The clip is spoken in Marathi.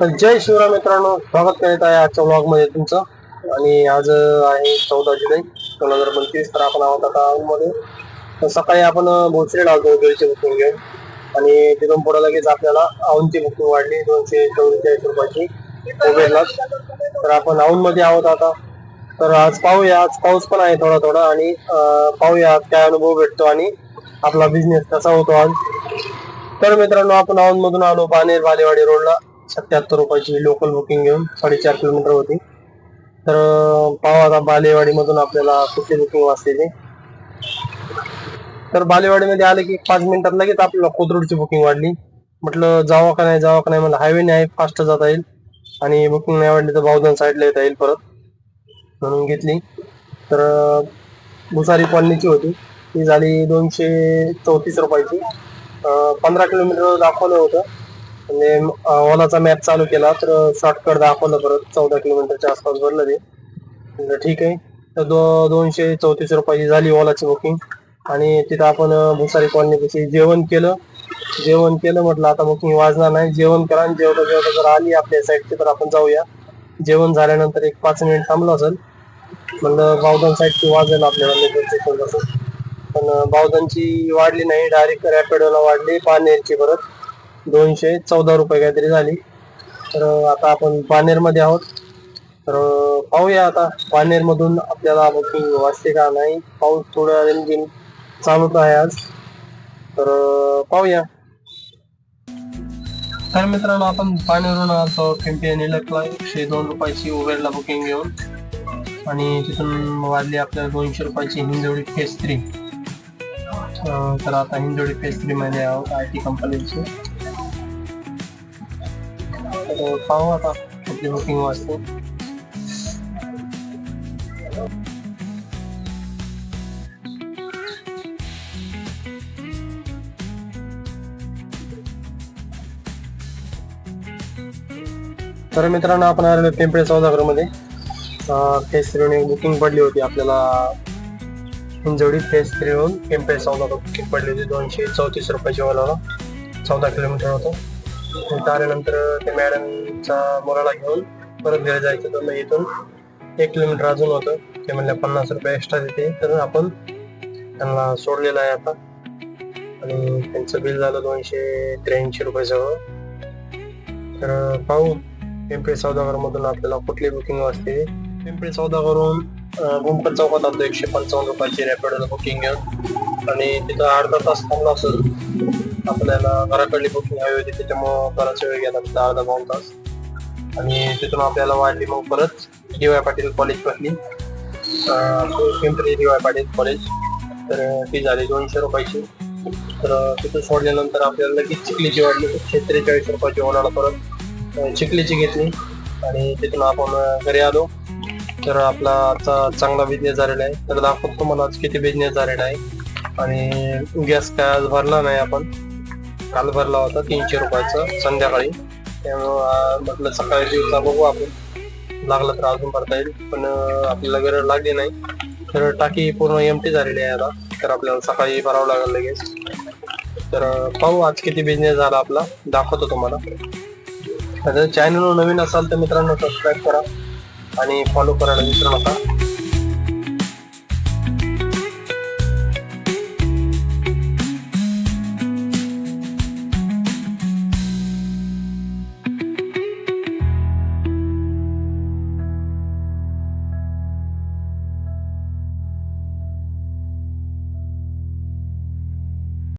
तर जय शिवराय मित्रांनो, स्वागत करत आहे आजच्या व्लॉग मध्ये तुमचं. आणि आज आहे 14 जुलै 2025. तर आपण आहोत आता औंधमध्ये. तर सकाळी आपण भोसरीला आलो होतो बुकिंग घेऊन, आणि तिथून पुढे लगेच आपल्याला औंधची बुकिंग वाढली 244 रुपयाची उबेरला. तर आपण औंधमध्ये आहोत आता. तर आज पाहूया, आज पाऊस पण आहे थोडा थोडा, आणि पाहूया आज काय अनुभव भेटतो आणि आपला बिझनेस कसा होतो आज. तर मित्रांनो, आपण औंधमधून आलो बानेर बालेवाडी रोडला 77 रुपयाची लोकल बुकिंग घेऊन. 4.5 किलोमीटर होती. तर पाहू आता बालेवाडी मधून आपल्याला कुठली बुकिंग वाचते ते. तर बालेवाडीमध्ये आले की 5 मिनिटात लगेच आपल्याला कोथरूडची बुकिंग वाढली. म्हटलं जावं का नाही, म्हणलं हायवेने आहे, फास्ट जाता येईल, आणि बुकिंग नाही वाढली तर बावधन साईडला येता येईल परत, म्हणून घेतली. तर भुसारी कॉलनीची होती, ती झाली 234 रुपयाची. 15 किलोमीटर दाखवलं होतं, म्हणजे ओलाचा मॅप चालू केला तर शॉर्टकट दाखवलं, परत 14 किलोमीटरच्या आसपास भरलं ते. म्हणजे ठीक आहे. तर 234 रुपयाची झाली ओलाची बुकिंग. आणि तिथं आपण भुसारी कॉलनीपाशी जेवण केलं म्हटलं आता बुकिंग वाजणार नाही. जेवण करा, आणि जेवढं जर आली आपल्या साईडची तर आपण जाऊया. जेवण झाल्यानंतर एक 5 मिनिट थांबलो असेल, म्हणलं बावधन साईडची वाजेल आपल्याला मेट्रो स्टेशन पासून. पण बावधनची वाढली नाही, डायरेक्ट रॅपिडोला वाढली पानेरची परत 214 रुपये काहीतरी झाली. तर आता आपण पानेर मध्ये आहोत. तर पाहूया आता पानेर मधून आपल्याला बुकिंग वाचते का नाही. पाऊस थोडं रिमझिम चालूच आहे आज, तर पाहूया. तर मित्रांनो, आपण पानेरवरून आलो पिंपी आणि निलकला 102 रुपयाची उबेरला बुकिंग घेऊन, आणि तिथून वाढली आपल्याला 200 रुपयाची हिंजवडी फेज 3. तर आता हिंजवडी फेज 3 मध्ये आहोत IT कंपनीची. तर पाहू आता आपली बुकिंग वाचते. तर मित्रांनो, आपण आलेलो पिंपळे सौदागर मध्ये. फेज 3 बुकिंग पडली होती आपल्याला, हिंजवडी फेज 3 होऊन पिंपळे सौदागर बुकिंग पडली होती 234 रुपयाची ओलाला. 14 किलोमीटर होतं. तिथं आल्यानंतर ते मॅडमचा मुलाला घेऊन परत घरी जायचं, तर मग इथून 1 किलोमीटर अजून होतं. ते म्हणल्या 50 रुपये एक्स्ट्रा देते, तर आपण त्यांना सोडलेलं आहे आता. आणि त्यांचं बिल झालं 283 रुपये जवळ. तर पाहू पिंपरी सौदागर मधून आपल्याला कुठली बुकिंग वाचते. पिंपरी सौदागरून गुंपर चौकात आलो 155 रुपयाची रॅपिडोला बुकिंग घेऊन, आणि तिथं अर्धा तास थांबला असेल. आपल्याला घराकडली बुकिंग हवी होती, त्याच्यामुळं बराच वेळ गेला, तिथं अर्धा पाऊण तास. आणि तिथून आपल्याला वाढली मग परत DY पाटील कॉलेज पासली, पिंपरी DY पाटील कॉलेज. तर ती झाली 200 रुपयाची. तर तिथं सोडल्यानंतर आपल्याला लगेच चिखलीची वाढली 143 रुपयाची ओलाला परत चिखलीची घेतली, आणि तिथून आपण घरी आलो. तर आपला आजचा चांगला बिझनेस झालेला आहे. तर दाखवतो तुम्हाला आज किती बिझनेस झालेला आहे. आणि गॅस काय आज भरला नाही आपण, काल भरला होता 300 रुपयाचा संध्याकाळी. त्यामुळं म्हटलं सकाळी दिवसा बघू आपण, लागलं तर अजून भरता येईल, पण आपल्याला गरज लागली नाही. तर टाकी पूर्ण एम्प्टी झालेली आहे आता, तर आपल्याला सकाळी भरावं लागेल लगेच. तर पाहू आज किती बिझनेस झाला आपला, दाखवतो तुम्हाला. जर चॅनल नवीन असाल तर मित्रांनो सबस्क्राईब करा आणि फॉलो करायला विसरू नका.